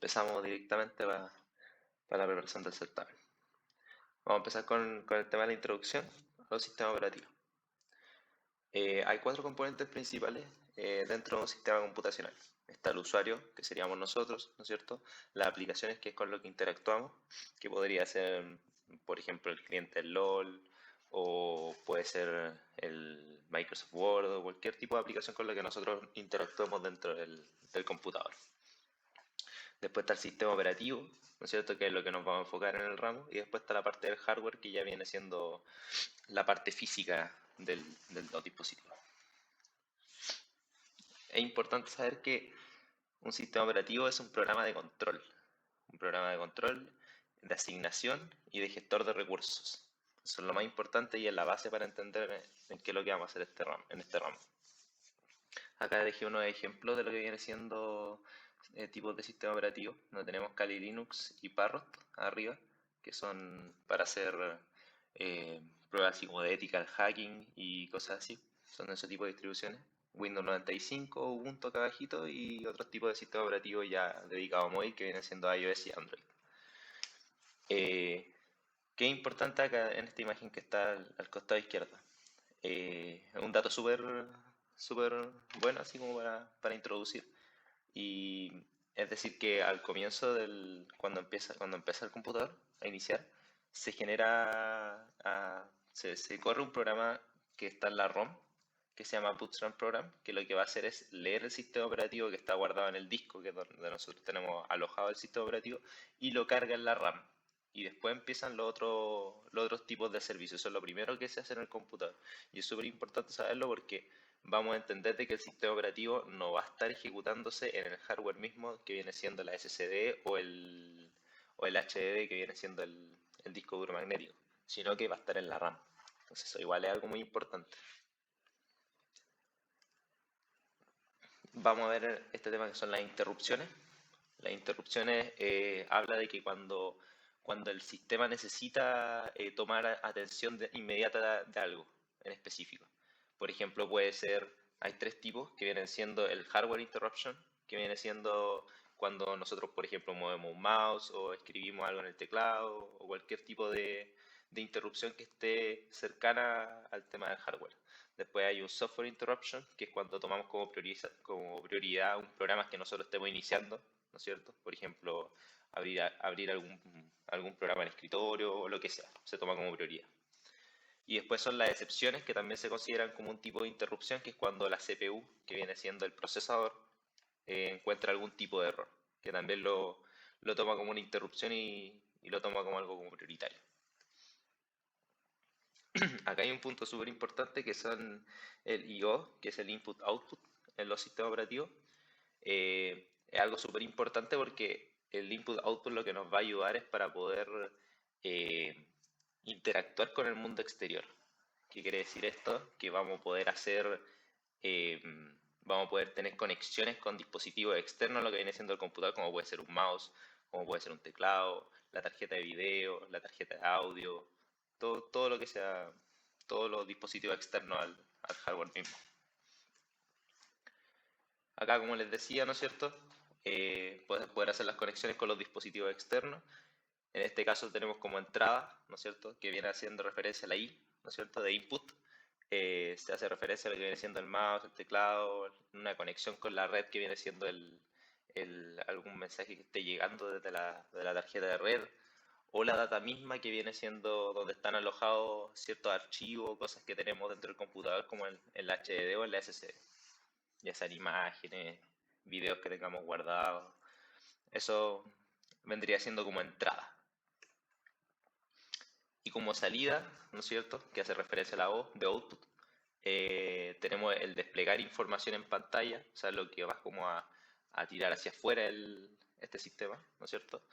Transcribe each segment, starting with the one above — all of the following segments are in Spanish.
empezamos directamente para la preparación del certamen. Vamos a empezar con el tema de la introducción a los sistemas operativos. Hay cuatro componentes principales dentro de un sistema computacional. Está el usuario, que seríamos nosotros, ¿no es cierto? Las aplicaciones, que es con lo que interactuamos, que podría ser, por ejemplo, el cliente del LOL, o puede ser el Microsoft Word, o cualquier tipo de aplicación con la que nosotros interactuemos dentro del computador. Después está el sistema operativo, ¿no es cierto? Que es lo que nos vamos a enfocar en el ramo. Y después está la parte del hardware, que ya viene siendo la parte física de los dispositivos. Es importante saber que un sistema operativo es un programa de control. Un programa de control, de asignación y de gestor de recursos. Eso es lo más importante y es la base para entender en qué es lo que vamos a hacer en este ramo. Acá dejé unos ejemplos de lo que viene siendo tipos de sistema operativo. Donde tenemos Kali Linux y Parrot arriba, que son para hacer pruebas así como de ethical hacking y cosas así. Son ese tipo de distribuciones. Windows 95, Ubuntu acá abajito y otros tipos de sistema operativo ya dedicado a móvil que vienen siendo iOS y Android. ¿Qué es importante acá en esta imagen que está al costado izquierdo? Un dato súper bueno, así como para introducir. Y es decir, que al comienzo cuando empieza el computador a iniciar, se genera, se corre un programa que está en la ROM, que se llama Bootstrap Program, que lo que va a hacer es leer el sistema operativo que está guardado en el disco, que es donde nosotros tenemos alojado el sistema operativo, y lo carga en la RAM. Y después empiezan los otros tipos de servicios. Eso es lo primero que se hace en el computador. Y es súper importante saberlo porque vamos a entender de que el sistema operativo no va a estar ejecutándose en el hardware mismo, que viene siendo la SSD o el HDD, que viene siendo el disco duro magnético, sino que va a estar en la RAM. Entonces eso igual es algo muy importante. Vamos a ver este tema que son las interrupciones. Las interrupciones habla de que cuando el sistema necesita tomar atención inmediata de algo en específico. Por ejemplo, hay tres tipos que vienen siendo el hardware interruption, que viene siendo cuando nosotros, por ejemplo, movemos un mouse o escribimos algo en el teclado o cualquier tipo de interrupción que esté cercana al tema del hardware. Después hay un software interruption, que es cuando tomamos como prioridad un programa que nosotros estemos iniciando, ¿no es cierto? Por ejemplo, abrir algún programa en escritorio o lo que sea, se toma como prioridad. Y después son las excepciones, que también se consideran como un tipo de interrupción, que es cuando la CPU, que viene siendo el procesador, encuentra algún tipo de error, que también lo toma como una interrupción y lo toma como algo como prioritario. Acá hay un punto súper importante que son el I/O, que es el input-output en los sistemas operativos. Es algo súper importante porque el input-output lo que nos va a ayudar es para poder eh, interactuar con el mundo exterior. ¿Qué quiere decir esto? Que eh, vamos a poder tener conexiones con dispositivos externos a lo que viene siendo el computador, como puede ser un mouse, como puede ser un teclado, la tarjeta de video, la tarjeta de audio, todo lo que sea, todos los dispositivos externos al hardware mismo. Acá, como les decía, ¿no es cierto? Poder hacer las conexiones con los dispositivos externos. En este caso tenemos como entrada, ¿no es cierto? Que viene haciendo referencia a la I, ¿no es cierto? De input. Se hace referencia a lo que viene siendo el mouse, el teclado, una conexión con la red, que viene siendo algún mensaje que esté llegando desde la tarjeta de red, o la data misma, que viene siendo donde están alojados ciertos archivos, cosas que tenemos dentro del computador, como el HDD o el SSD, ya sean imágenes, videos que tengamos guardados. Eso vendría siendo como entrada. Y como salida, ¿no es cierto?, que hace referencia a la O de output, tenemos el desplegar información en pantalla, o sea, lo que va como a tirar hacia afuera este sistema, ¿no es cierto?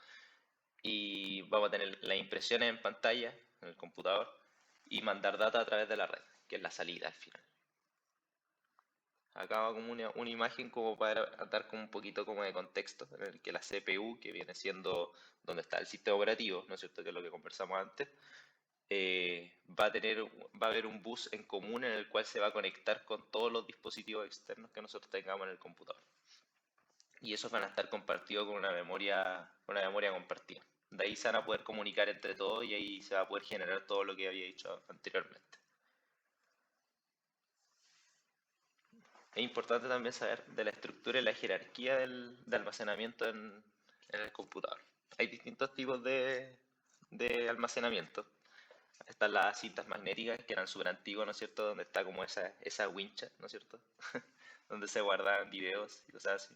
Y vamos a tener las impresiones en pantalla, en el computador, y mandar data a través de la red, que es la salida al final. Acá va como una imagen como para dar como un poquito como de contexto, en el que la CPU, que viene siendo donde está el sistema operativo, ¿no es cierto?, que es lo que conversamos antes, va a haber un bus en común en el cual se va a conectar con todos los dispositivos externos que nosotros tengamos en el computador. y esos van a estar compartidos con una memoria compartida. De ahí se van a poder comunicar entre todos y ahí se va a poder generar todo lo que había dicho anteriormente. Es importante también saber de la estructura y la jerarquía de almacenamiento en el computador. Hay distintos tipos de almacenamiento. Están las cintas magnéticas, que eran súper antiguas, ¿no es cierto? Donde está como esa wincha, ¿no es cierto? Donde se guardan videos y cosas así.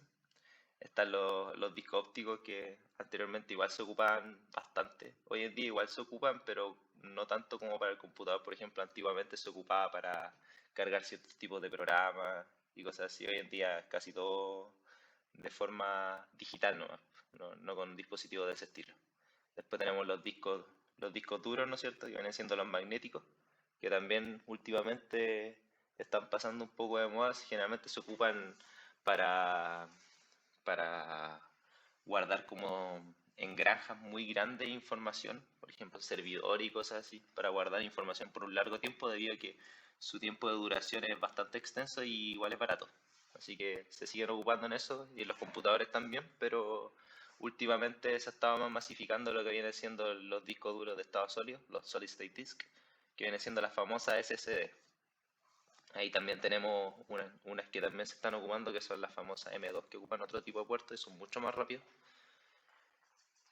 Están los discos ópticos que anteriormente igual se ocupaban bastante. Hoy en día igual se ocupan, pero no tanto como para el computador. Por ejemplo, antiguamente se ocupaba para cargar ciertos tipos de programas y cosas así. Hoy en día es casi todo de forma digital nomás, no con dispositivos de ese estilo. Después tenemos los discos duros, ¿no es cierto? Que vienen siendo los magnéticos, que también últimamente están pasando un poco de moda. Generalmente se ocupan para para guardar como en granjas muy grandes información, por ejemplo, servidor y cosas así, para guardar información por un largo tiempo debido a que su tiempo de duración es bastante extenso y igual es barato. Así que se siguen ocupando en eso y en los computadores también, pero últimamente se ha estado más masificando lo que viene siendo los discos duros de estado sólido, los Solid State Disk, que viene siendo la famosa SSD. Ahí también tenemos unas que también se están ocupando, que son las famosas M2, que ocupan otro tipo de puertos y son mucho más rápidos.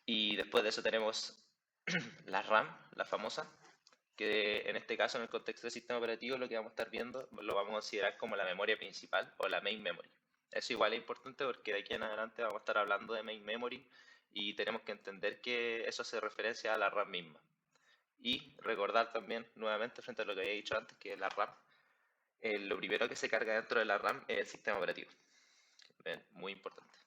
Y después de eso tenemos la RAM, la famosa, que en este caso, en el contexto del sistema operativo, lo que vamos a estar viendo lo vamos a considerar como la memoria principal o la main memory. Eso igual es importante porque de aquí en adelante vamos a estar hablando de main memory y tenemos que entender que eso hace referencia a la RAM misma. Y recordar también, nuevamente, frente a lo que había dicho antes, que la RAM, lo primero que se carga dentro de la RAM es el sistema operativo. Bien, muy importante.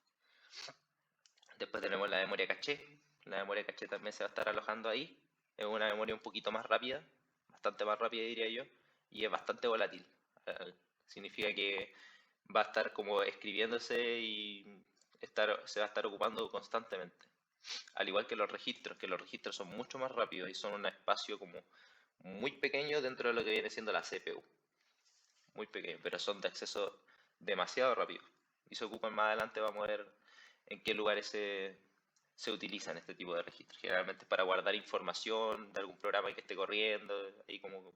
Después tenemos la memoria caché. La memoria caché también se va a estar alojando ahí. Es una memoria un poquito más rápida, bastante más rápida diría yo, y es bastante volátil. Significa que va a estar como escribiéndose y se va a estar ocupando constantemente. Al igual que los registros son mucho más rápidos y son un espacio como muy pequeño dentro de lo que viene siendo la CPU. Muy pequeño, pero son de acceso demasiado rápido. Y se ocupan más adelante, vamos a ver en qué lugares se utilizan este tipo de registros. Generalmente para guardar información de algún programa que esté corriendo, ahí como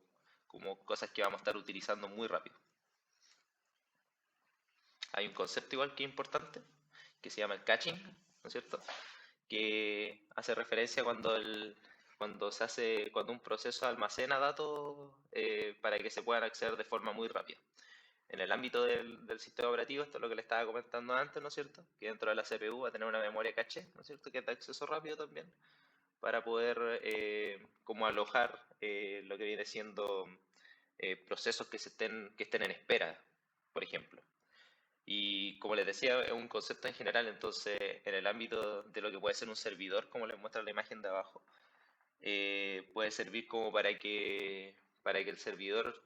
cosas que vamos a estar utilizando muy rápido. Hay un concepto igual que es importante, que se llama el caching, ¿no es cierto? Que hace referencia cuando un proceso almacena datos para que se puedan acceder de forma muy rápida. En el ámbito del sistema operativo, esto es lo que le estaba comentando antes, ¿no es cierto? Que dentro de la CPU va a tener una memoria caché, ¿no es cierto? Que es de acceso rápido también, para poder como alojar lo que viene siendo procesos que estén en espera, por ejemplo. Y como les decía, es un concepto en general, entonces en el ámbito de lo que puede ser un servidor, como les muestra la imagen de abajo, puede servir como para que el servidor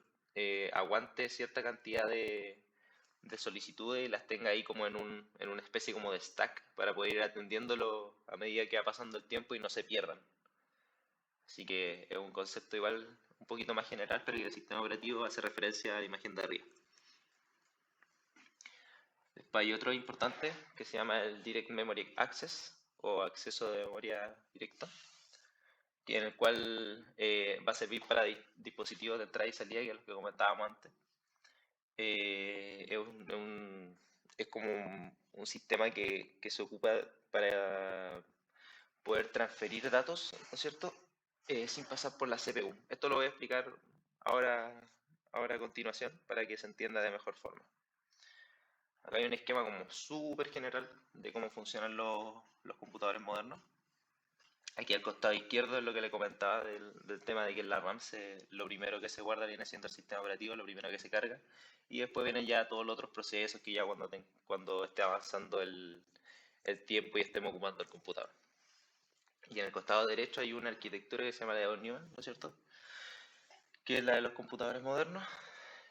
aguante cierta cantidad de solicitudes y las tenga ahí como en una especie como de stack para poder ir atendiéndolo a medida que va pasando el tiempo y no se pierdan. Así que es un concepto igual un poquito más general, pero que el sistema operativo hace referencia a la imagen de arriba. Después hay otro importante que se llama el Direct Memory Access o acceso de memoria directa, en el cual va a servir para dispositivos de entrada y salida, que es lo que comentábamos antes. Es como un sistema que se ocupa para poder transferir datos, ¿no es cierto? Sin pasar por la CPU. Esto lo voy a explicar ahora, ahora a continuación para que se entienda de mejor forma. Acá hay un esquema como súper general de cómo funcionan los computadores modernos. Aquí al costado izquierdo es lo que le comentaba del tema de que en la RAM lo primero que se guarda viene siendo el sistema operativo, lo primero que se carga, y después vienen ya todos los otros procesos que ya cuando esté avanzando el tiempo y estemos ocupando el computador. Y en el costado derecho hay una arquitectura que se llama la de Newman, ¿no es cierto? Que es la de los computadores modernos,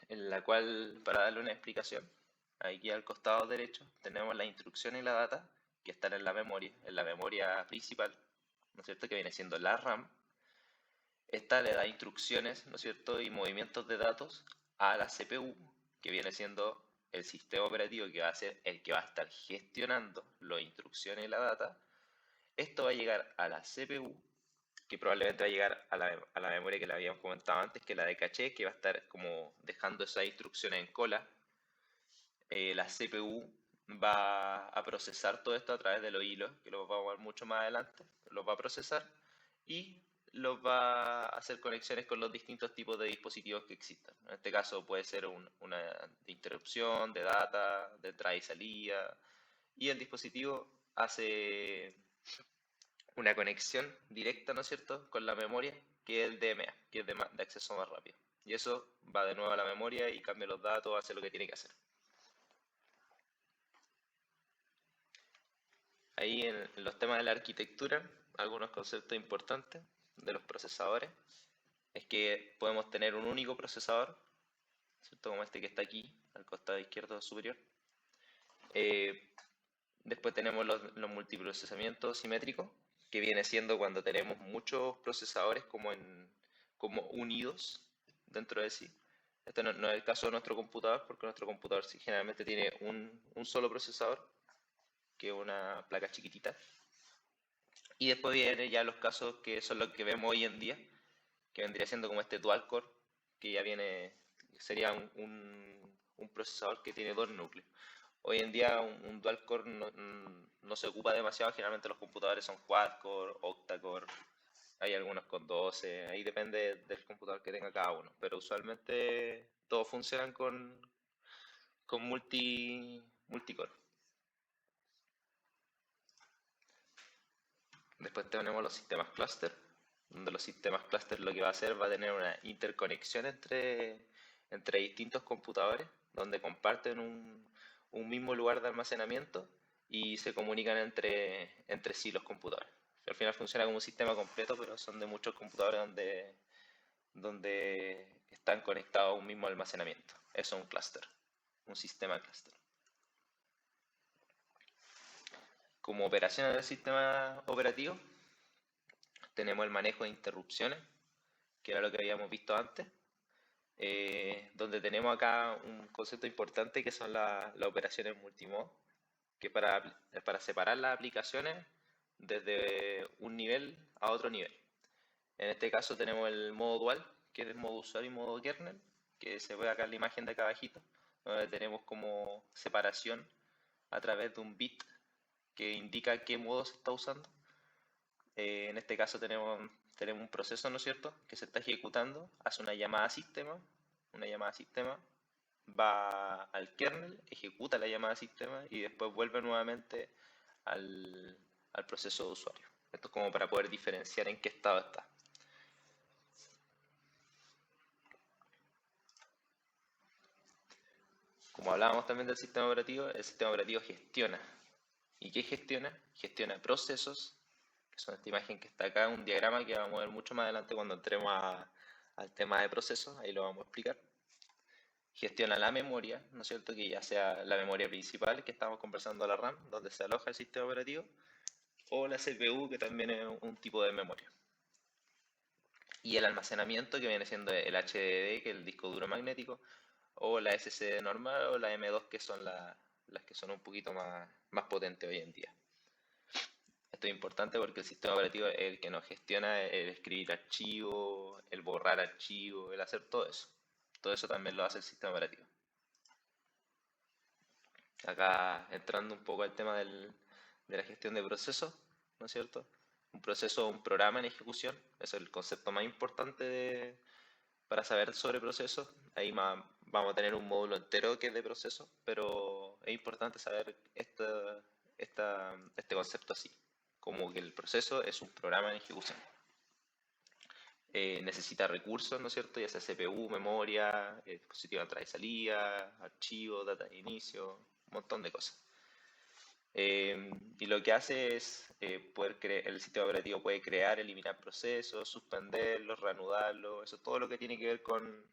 en la cual, para darle una explicación, aquí al costado derecho tenemos la instrucción y la data que están en la memoria principal, ¿no es cierto? Que viene siendo la RAM. Esta le da instrucciones, ¿no es cierto? Y movimientos de datos a la CPU, que viene siendo el sistema operativo que va a ser el que va a estar gestionando las instrucciones y la data, esto va a llegar a la CPU, que probablemente va a llegar a la memoria que le habíamos comentado antes, que es la de caché, que va a estar como dejando esas instrucciones en cola. La CPU va a procesar todo esto a través de los hilos, que los vamos a ver mucho más adelante, los va a procesar y los va a hacer conexiones con los distintos tipos de dispositivos que existan. En este caso puede ser una de interrupción, de data, de entrada y salida, y el dispositivo hace una conexión directa, ¿no es cierto?, con la memoria, que es el DMA, que es de acceso más rápido. Y eso va de nuevo a la memoria y cambia los datos, hace lo que tiene que hacer. Ahí en los temas de la arquitectura, algunos conceptos importantes de los procesadores es que podemos tener un único procesador, ¿cierto? Como este que está aquí, al costado izquierdo superior. Eh, Después tenemos los multiprocesamientos simétricos, que viene siendo cuando tenemos muchos procesadores como unidos dentro de sí. Este no es el caso de nuestro computador, porque nuestro computador sí, generalmente tiene un solo procesador, que es una placa chiquitita. Y después vienen ya los casos que son los que vemos hoy en día, que vendría siendo como este dual core, que ya viene, sería un procesador que tiene dos núcleos. Hoy en día un dual core no se ocupa demasiado, generalmente los computadores son quad core, octa core, hay algunos con 12, ahí depende del computador que tenga cada uno, pero usualmente todos funcionan con multicore. Después tenemos los sistemas cluster, donde los sistemas cluster lo que va a hacer va a tener una interconexión entre distintos computadores, donde comparten un mismo lugar de almacenamiento y se comunican entre sí los computadores. Al final funciona como un sistema completo, pero son de muchos computadores donde están conectados a un mismo almacenamiento. Eso es un cluster, un sistema cluster. Como operaciones del sistema operativo, tenemos el manejo de interrupciones, que era lo que habíamos visto antes, donde tenemos acá un concepto importante que son las operaciones multimodo, que para separar las aplicaciones desde un nivel a otro nivel. En este caso tenemos el modo dual, que es el modo usuario y modo kernel, que se ve acá en la imagen de acá abajito, donde tenemos como separación a través de un bit que indica qué modo se está usando. En este caso tenemos un proceso, ¿no es cierto?, que se está ejecutando, hace una llamada a sistema, va al kernel, ejecuta la llamada a sistema y después vuelve nuevamente al proceso de usuario. Esto es como para poder diferenciar en qué estado está. Como hablábamos también del sistema operativo, el sistema operativo gestiona. ¿Y qué gestiona? Gestiona procesos, que son esta imagen que está acá, un diagrama que vamos a ver mucho más adelante cuando entremos al tema de procesos, ahí lo vamos a explicar. Gestiona la memoria, ¿no es cierto? Que ya sea la memoria principal que estamos conversando, la RAM, donde se aloja el sistema operativo, o la CPU, que también es un tipo de memoria. Y el almacenamiento, que viene siendo el HDD, que es el disco duro magnético, o la SSD normal, o la M2, que son las que son un poquito más potentes hoy en día. Esto es importante porque el sistema operativo es el que nos gestiona el escribir archivos, el borrar archivos, el hacer todo eso. Todo eso también lo hace el sistema operativo. Acá entrando un poco al tema de la gestión de procesos, ¿no es cierto? Un proceso o un programa en ejecución, eso es el concepto más importante para saber sobre procesos. Ahí vamos a tener un módulo entero que es de procesos, pero es importante saber este concepto así, como que el proceso es un programa en ejecución. Necesita recursos, ¿no es cierto? Ya sea CPU, memoria, dispositivo de entrada y salida, archivo, data de inicio, un montón de cosas. Y lo que hace es el sistema operativo puede crear, eliminar procesos, suspenderlos, reanudarlos, eso es todo lo que tiene que ver con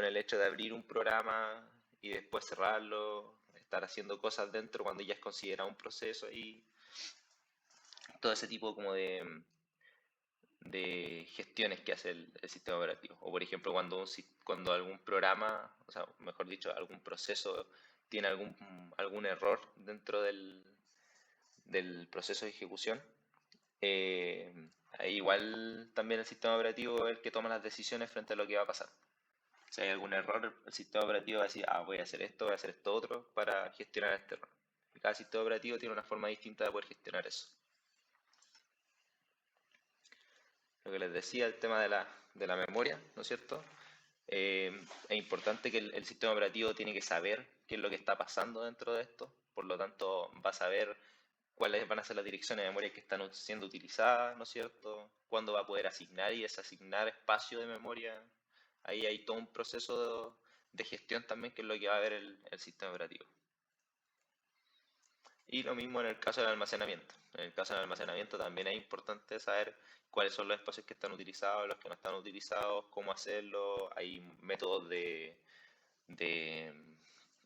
el hecho de abrir un programa y después cerrarlo, estar haciendo cosas dentro cuando ya es considerado un proceso y todo ese tipo como de gestiones que hace el sistema operativo. O por ejemplo, cuando algún programa, o sea, mejor dicho, algún proceso tiene algún error dentro del proceso de ejecución, eh, ahí igual también el sistema operativo es el que toma las decisiones frente a lo que va a pasar. Si hay algún error, el sistema operativo va a decir, voy a hacer esto, voy a hacer esto otro para gestionar este error. Y cada sistema operativo tiene una forma distinta de poder gestionar eso. Lo que les decía, el tema de la memoria, ¿no es cierto? Es importante que el sistema operativo tiene que saber qué es lo que está pasando dentro de esto, por lo tanto va a saber cuáles van a ser las direcciones de memoria que están siendo utilizadas, ¿no es cierto? Cuándo va a poder asignar y desasignar espacio de memoria. Ahí hay todo un proceso de gestión también que es lo que va a ver el sistema operativo. Y lo mismo en el caso del almacenamiento. En el caso del almacenamiento también es importante saber cuáles son los espacios que están utilizados, los que no están utilizados, cómo hacerlo. Hay métodos de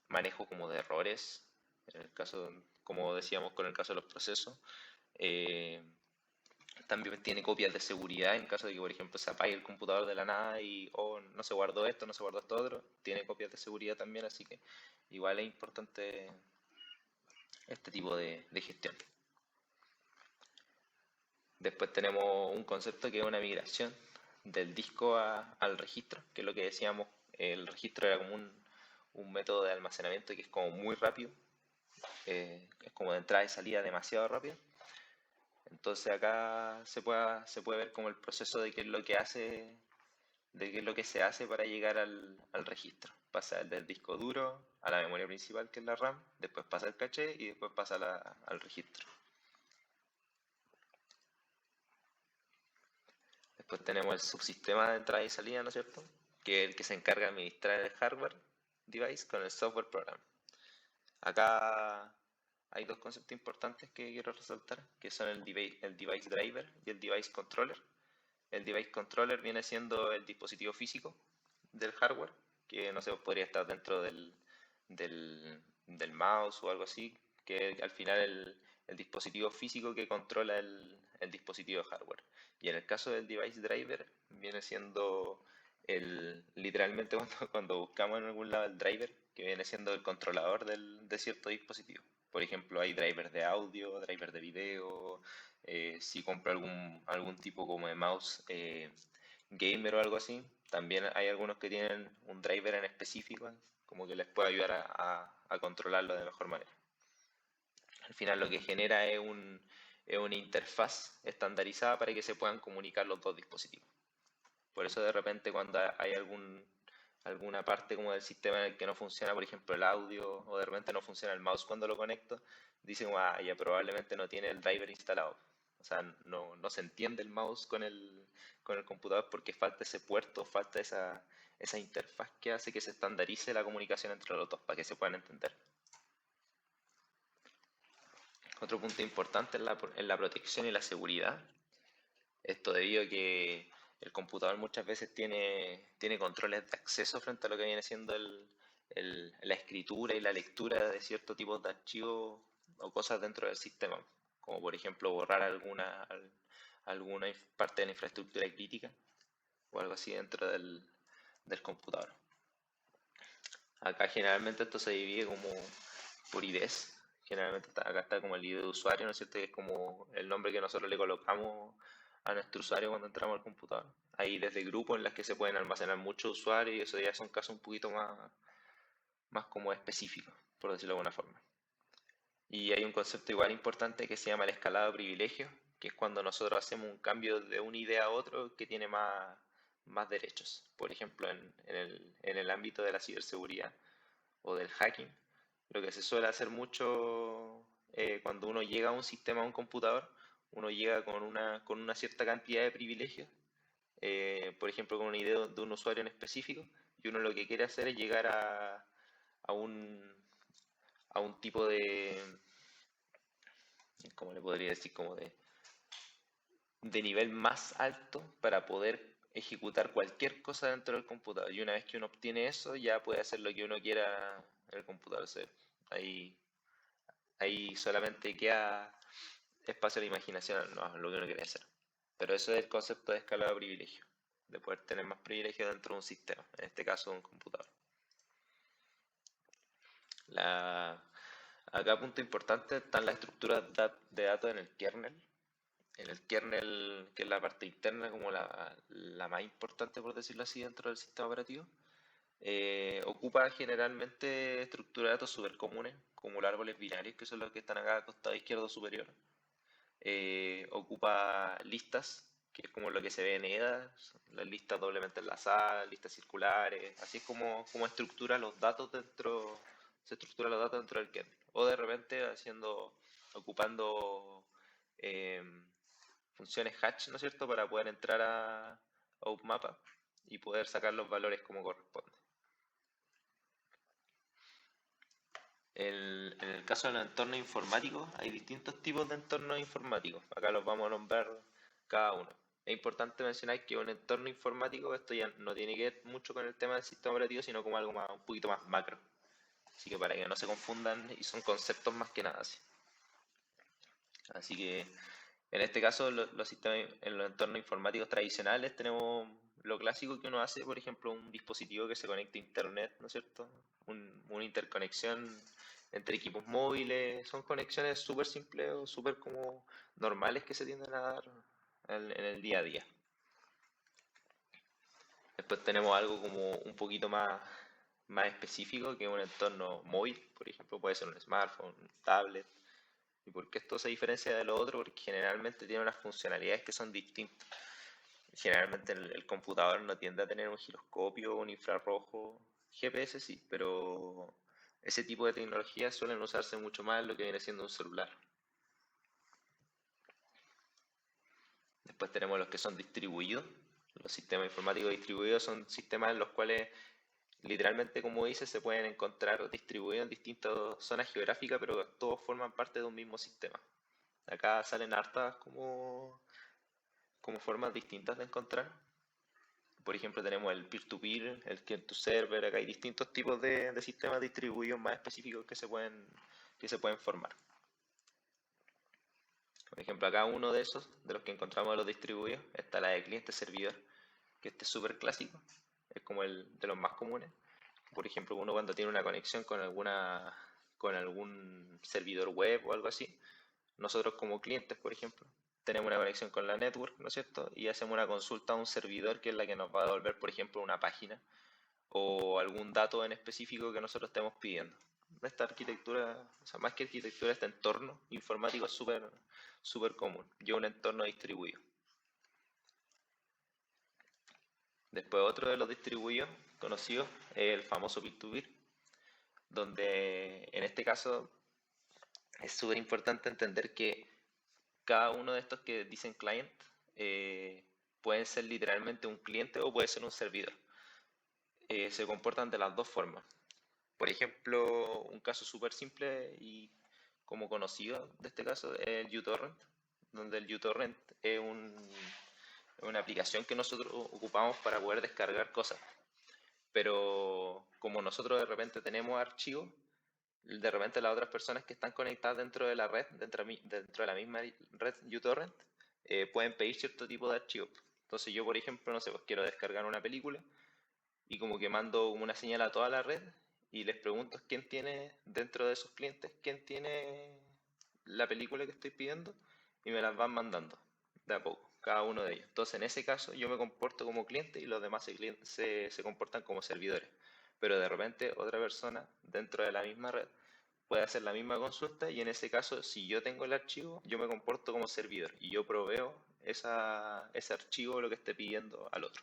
manejo como de errores, en el caso, como decíamos con el caso de los procesos. Eh, También tiene copias de seguridad en caso de que, por ejemplo, se apague el computador de la nada y no se guardó esto, no se guardó esto otro. Tiene copias de seguridad también, así que igual es importante este tipo de gestión. Después tenemos un concepto que es una migración del disco al registro, que es lo que decíamos, el registro era como un método de almacenamiento que es como muy rápido, es como de entrada y salida demasiado rápido. Entonces acá se puede ver como el proceso de qué es lo que hace, de qué es lo que se hace para llegar al registro. Pasa del disco duro a la memoria principal, que es la RAM, después pasa al caché y después pasa al registro. Después tenemos el subsistema de entrada y salida, ¿no es cierto? Que es el que se encarga de administrar el hardware device con el software program. Acá hay dos conceptos importantes que quiero resaltar, que son el device driver y el device controller. El device controller viene siendo el dispositivo físico del hardware, que no sé, podría estar dentro del mouse o algo así, que al final el dispositivo físico que controla el dispositivo de hardware. Y en el caso del device driver, viene siendo literalmente cuando buscamos en algún lado el driver, que viene siendo el controlador de cierto dispositivo. Por ejemplo, hay drivers de audio, drivers de video. Si compro algún tipo como de mouse gamer o algo así, también hay algunos que tienen un driver en específico, como que les puede ayudar a controlarlo de mejor manera. Al final lo que genera es una interfaz estandarizada para que se puedan comunicar los dos dispositivos. Por eso de repente cuando hay alguna parte como del sistema en el que no funciona, por ejemplo el audio, o de repente no funciona el mouse cuando lo conecto, dicen, ya probablemente no tiene el driver instalado. O sea, no se entiende el mouse con el computador porque falta ese puerto, falta esa interfaz que hace que se estandarice la comunicación entre los dos para que se puedan entender. Otro punto importante es la protección y la seguridad. Esto debido a que el computador muchas veces tiene controles de acceso frente a lo que viene siendo la escritura y la lectura de ciertos tipos de archivos o cosas dentro del sistema, como por ejemplo borrar alguna parte de la infraestructura crítica o algo así dentro del computador. Acá generalmente esto se divide como por IDs. Generalmente acá está como el ID de usuario, ¿no es cierto? Que es como el nombre que nosotros le colocamos a nuestro usuario cuando entramos al computador. Hay desde grupos en las que se pueden almacenar muchos usuarios y eso ya son casos un poquito más como específicos, por decirlo de alguna forma. Y hay un concepto igual importante que se llama el escalado de privilegios, que es cuando nosotros hacemos un cambio de una idea a otro que tiene más derechos. Por ejemplo, en el ámbito de la ciberseguridad o del hacking, lo que se suele hacer mucho cuando uno llega a un sistema, a un computador, uno llega con una cierta cantidad de privilegios, por ejemplo, con una idea de un usuario en específico, y uno lo que quiere hacer es llegar a un, a un tipo de, ¿cómo le podría decir? Como de nivel más alto para poder ejecutar cualquier cosa dentro del computador. Y una vez que uno obtiene eso, ya puede hacer lo que uno quiera en el computador. O sea, ahí solamente queda espacio a la imaginación, no, lo que uno quiere hacer. Pero eso es el concepto de escalado de privilegio, de poder tener más privilegios dentro de un sistema, en este caso un computador. La, Acá punto importante están las estructuras de datos en el kernel. En el kernel, que es la parte interna, como la más importante, por decirlo así, dentro del sistema operativo, ocupa generalmente estructuras de datos súper comunes, como los árboles binarios, que son los que están acá al costado izquierdo superior. Ocupa listas, que es como lo que se ve en EDA, las listas doblemente enlazadas, listas circulares, así es como estructura los datos dentro, se estructura los datos dentro del kernel. O de repente ocupando eh, funciones hatch, ¿no es cierto?, para poder entrar a OpenMapa y poder sacar los valores como corresponde. En el caso de los entornos informáticos, hay distintos tipos de entornos informáticos. Acá los vamos a nombrar cada uno. Es importante mencionar que un entorno informático, esto ya no tiene que ver mucho con el tema del sistema operativo, sino como algo más, un poquito más macro. Así que para que no se confundan, y son conceptos más que nada así. Así que en este caso, los sistemas, en los entornos informáticos tradicionales tenemos lo clásico que uno hace, por ejemplo, un dispositivo que se conecta a internet, ¿no es cierto? Una interconexión entre equipos móviles, son conexiones súper simples o súper como normales que se tienden a dar en el día a día. Después tenemos algo como un poquito más específico, que es un entorno móvil, por ejemplo, puede ser un smartphone, un tablet. ¿Y por qué esto se diferencia de lo otro? Porque generalmente tiene unas funcionalidades que son distintas. Generalmente el computador no tiende a tener un giroscopio, un infrarrojo, GPS sí, pero ese tipo de tecnologías suelen usarse mucho más en lo que viene siendo un celular. Después tenemos los que son distribuidos. Los sistemas informáticos distribuidos son sistemas en los cuales literalmente, como dice, se pueden encontrar distribuidos en distintas zonas geográficas, pero todos forman parte de un mismo sistema. Acá salen hartas como formas distintas de encontrar. Por ejemplo, tenemos el peer-to-peer, el client-to-server, acá hay distintos tipos de sistemas distribuidos más específicos que se pueden formar. Por ejemplo, acá uno de esos, de los que encontramos de los distribuidos, está la de cliente-servidor, que este es súper clásico, es como el de los más comunes. Por ejemplo, uno cuando tiene una conexión con algún servidor web o algo así, nosotros como clientes, por ejemplo, tenemos una conexión con la network, ¿no es cierto? Y hacemos una consulta a un servidor que es la que nos va a devolver, por ejemplo, una página o algún dato en específico que nosotros estemos pidiendo. Esta arquitectura, o sea, más que arquitectura, este entorno informático es súper común y un entorno distribuido. Después otro de los distribuidos conocidos es el famoso peer-to-peer, donde en este caso es súper importante entender que cada uno de estos que dicen client pueden ser literalmente un cliente o puede ser un servidor. Se comportan de las dos formas. Por ejemplo, un caso súper simple y como conocido de este caso es el uTorrent, donde el uTorrent es una aplicación que nosotros ocupamos para poder descargar cosas. Pero como nosotros de repente tenemos archivos, de repente las otras personas que están conectadas dentro de la red, dentro de la misma red uTorrent, pueden pedir cierto tipo de archivos. Entonces yo, por ejemplo, no sé, pues quiero descargar una película y como que mando una señal a toda la red y les pregunto quién tiene dentro de sus clientes, quién tiene la película que estoy pidiendo y me las van mandando de a poco, cada uno de ellos. Entonces en ese caso yo me comporto como cliente y los demás se comportan como servidores. Pero de repente otra persona dentro de la misma red puede hacer la misma consulta y en ese caso si yo tengo el archivo yo me comporto como servidor y yo proveo ese archivo lo que esté pidiendo al otro.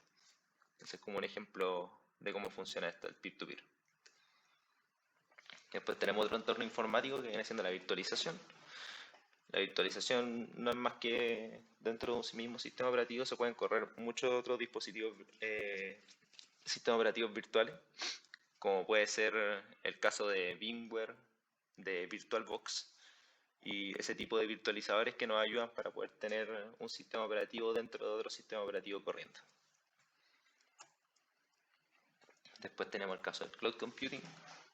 Ese es como un ejemplo de cómo funciona esto, el peer-to-peer. Después tenemos otro entorno informático que viene siendo la virtualización. La virtualización no es más que dentro de un mismo sistema operativo se pueden correr muchos otros dispositivos, sistemas operativos virtuales, como puede ser el caso de VMware, de VirtualBox y ese tipo de virtualizadores que nos ayudan para poder tener un sistema operativo dentro de otro sistema operativo corriente. Después tenemos el caso del cloud computing.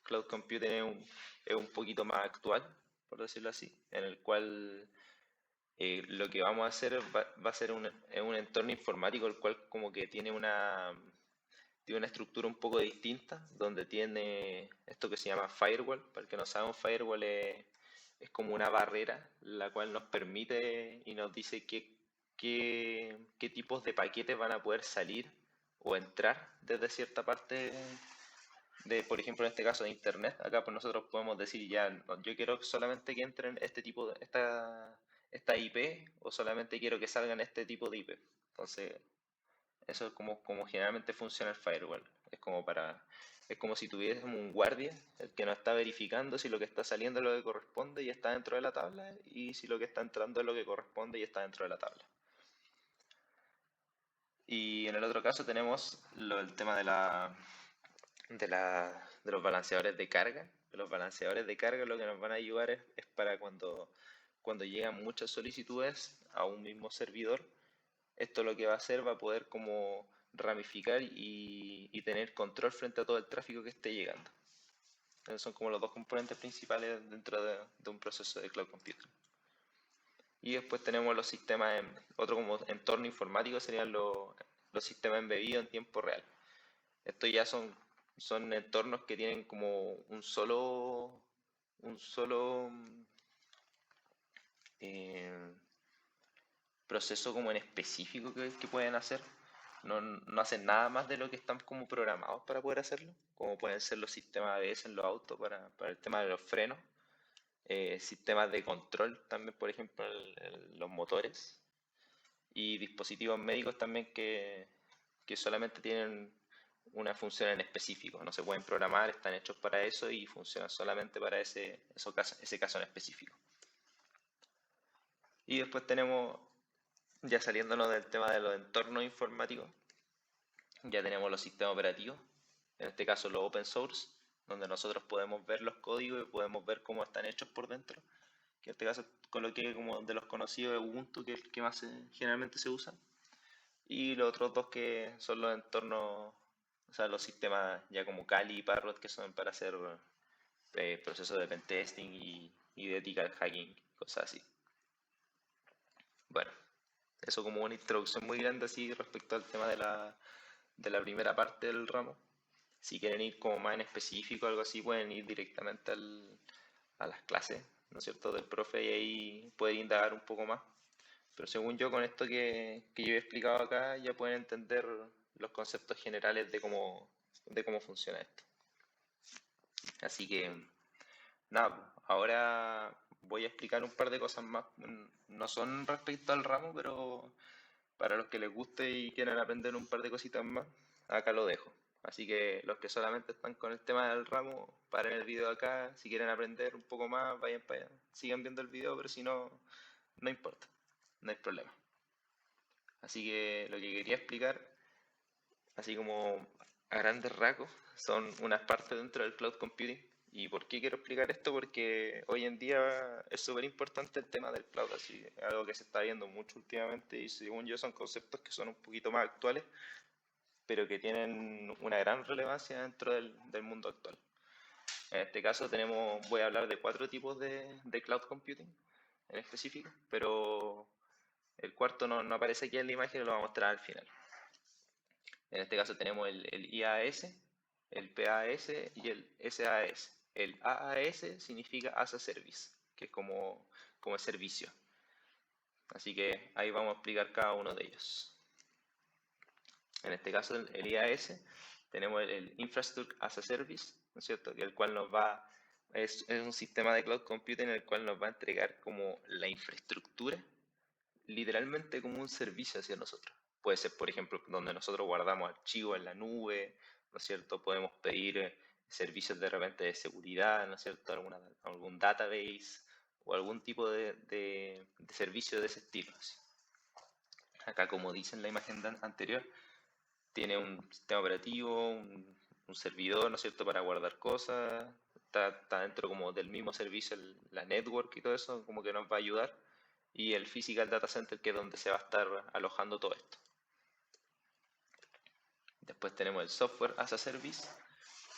Cloud computing es un poquito más actual, por decirlo así, en el cual lo que vamos a hacer va a ser un entorno informático, el cual como que tiene tiene una estructura un poco distinta, donde tiene esto que se llama firewall. Para el que no sabe, un firewall es como una barrera, la cual nos permite y nos dice qué tipos de paquetes van a poder salir o entrar desde cierta parte de, por ejemplo, en este caso de Internet. Acá pues nosotros podemos decir ya, no, yo quiero solamente que entren este tipo de, esta IP, o solamente quiero que salgan este tipo de IP. Entonces, eso es como generalmente funciona el firewall. Es como si tuviésemos un guardia, el que nos está verificando si lo que está saliendo es lo que corresponde y está dentro de la tabla, y si lo que está entrando es lo que corresponde y está dentro de la tabla. Y en el otro caso tenemos el tema de los balanceadores de carga. Los balanceadores de carga lo que nos van a ayudar es para cuando llegan muchas solicitudes a un mismo servidor. Esto lo que va a hacer, va a poder como ramificar y tener control frente a todo el tráfico que esté llegando. Esos son como los dos componentes principales dentro de un proceso de cloud computing. Y después tenemos los sistemas, otro como entorno informático serían los sistemas embebidos en tiempo real. Estos ya son entornos que tienen como un solo eh, proceso como en específico que pueden hacer. No hacen nada más de lo que están como programados para poder hacerlo, como pueden ser los sistemas ABS en los autos para el tema de los frenos, sistemas de control también, por ejemplo, en los motores, y dispositivos médicos también que solamente tienen una función en específico, no se pueden programar, están hechos para eso y funcionan solamente para ese caso en específico. Y después tenemos, ya saliéndonos del tema de los entornos informáticos, ya tenemos los sistemas operativos, en este caso los open source, donde nosotros podemos ver los códigos y podemos ver cómo están hechos por dentro. Que en este caso coloqué como de los conocidos de Ubuntu, que es el que más generalmente se usa. Y los otros dos que son los entornos, o sea, los sistemas ya como Kali y Parrot, que son para hacer procesos de pentesting y de ethical hacking, cosas así. Bueno, eso como una introducción muy grande así respecto al tema de la primera parte del ramo. Si quieren ir como más en específico o algo así, pueden ir directamente a las clases, ¿no es cierto?, del profe, y ahí pueden indagar un poco más. Pero según yo, con esto que yo he explicado acá, ya pueden entender los conceptos generales de cómo funciona esto. Así que, nada, ahora voy a explicar un par de cosas más. No son respecto al ramo, pero para los que les guste y quieran aprender un par de cositas más, acá lo dejo. Así que los que solamente están con el tema del ramo, paren el video acá. Si quieren aprender un poco más, vayan para allá. Sigan viendo el video, pero si no, no importa. No hay problema. Así que lo que quería explicar, así como a grandes rasgos, son unas partes dentro del cloud computing. ¿Y por qué quiero explicar esto? Porque hoy en día es súper importante el tema del cloud, así, algo que se está viendo mucho últimamente, y según yo son conceptos que son un poquito más actuales, pero que tienen una gran relevancia dentro del mundo actual. En este caso voy a hablar de 4 tipos de cloud computing en específico, pero el cuarto no aparece aquí en la imagen y lo voy a mostrar al final. En este caso tenemos el IaaS, el PaaS y el SaaS. El AaaS significa as a service, que es como servicio. Así que ahí vamos a explicar cada uno de ellos. En este caso, el IaaS, tenemos el Infrastructure as a Service, ¿no es cierto?, que el cual es un sistema de cloud computing en el cual nos va a entregar como la infraestructura, literalmente como un servicio hacia nosotros. Puede ser, por ejemplo, donde nosotros guardamos archivos en la nube, ¿no es cierto? Podemos pedir servicios de repente de seguridad, ¿no es cierto?, algún database o algún tipo de servicio de ese estilo. Así. Acá, como dice en la imagen anterior, tiene un sistema operativo, un servidor, ¿no es cierto?, para guardar cosas. Está dentro como del mismo servicio, la network y todo eso, como que nos va a ayudar. Y el Physical Data Center, que es donde se va a estar alojando todo esto. Después tenemos el Software as a Service.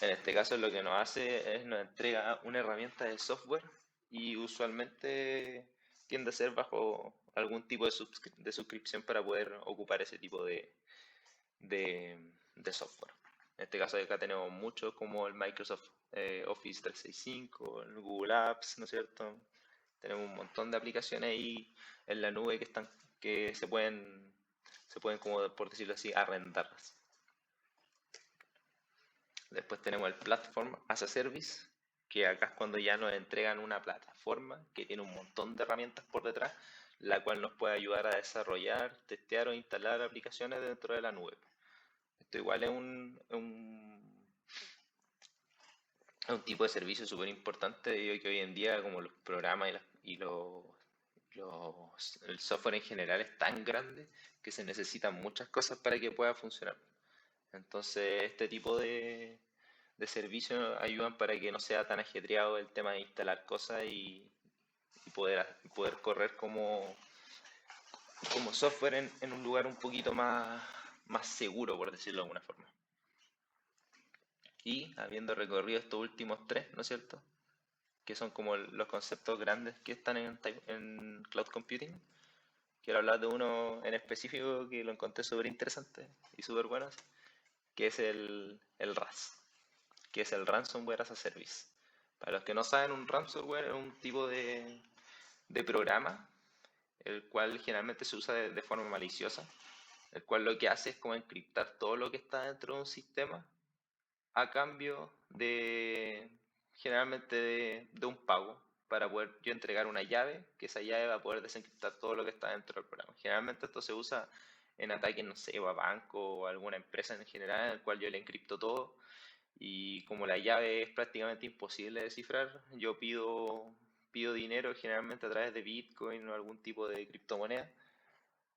En este caso lo que nos hace es nos entrega una herramienta de software, y usualmente tiende a ser bajo algún tipo de suscripción para poder ocupar ese tipo de software. En este caso acá tenemos muchos como el Microsoft Office 365, el Google Apps, ¿no es cierto? Tenemos un montón de aplicaciones ahí en la nube que se pueden como por decirlo así, arrendarlas. Después tenemos el Platform as a Service, que acá es cuando ya nos entregan una plataforma que tiene un montón de herramientas por detrás, la cual nos puede ayudar a desarrollar, testear o instalar aplicaciones dentro de la nube. Esto igual es un tipo de servicio súper importante debido a que hoy en día como los programas el software en general es tan grande que se necesitan muchas cosas para que pueda funcionar. Entonces este tipo de servicios ayudan para que no sea tan ajetreado el tema de instalar cosas y poder correr como software en un lugar un poquito más seguro, por decirlo de alguna forma. Y habiendo recorrido estos últimos tres, ¿no es cierto? Que son como los conceptos grandes que están en cloud computing. Quiero hablar de uno en específico que lo encontré súper interesante y súper bueno, que es el RAS, que es el Ransomware as a Service. Para los que no saben, un ransomware es un tipo de programa, el cual generalmente se usa de forma maliciosa, el cual lo que hace es como encriptar todo lo que está dentro de un sistema a cambio generalmente de un pago para poder yo entregar una llave, que esa llave va a poder desencriptar todo lo que está dentro del programa. Generalmente esto se usa en ataques, no sé, a banco o a alguna empresa en general, en el cual yo le encripto todo y como la llave es prácticamente imposible de descifrar, yo pido dinero generalmente a través de Bitcoin o algún tipo de criptomoneda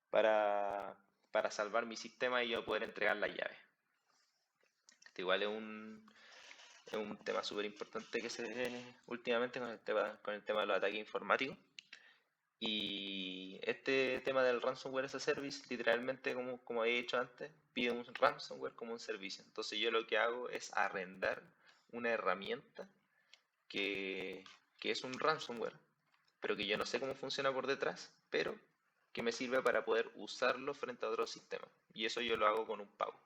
para, para salvar mi sistema y yo poder entregar la llave. Este igual es un tema súper importante que se ve últimamente con el tema de los ataques informáticos. Y este tema del ransomware as a service, literalmente, como he dicho antes, pide un ransomware como un servicio. Entonces yo lo que hago es arrendar una herramienta que, que es un ransomware, pero que yo no sé cómo funciona por detrás, pero que me sirve para poder usarlo frente a otro sistema. Y eso yo lo hago con un pago.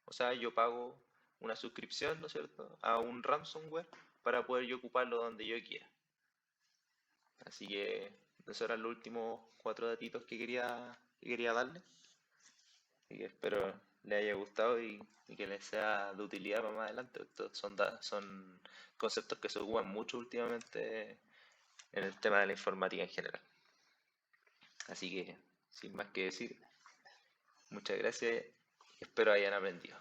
O sea, yo pago una suscripción, ¿no es cierto?, a un ransomware para poder yo ocuparlo donde yo quiera. Así que esos eran los últimos 4 datitos que quería darle. Así que espero les haya gustado y que les sea de utilidad para más adelante. Estos son conceptos que se ocupan mucho últimamente en el tema de la informática en general. Así que, sin más que decir, muchas gracias y espero hayan aprendido.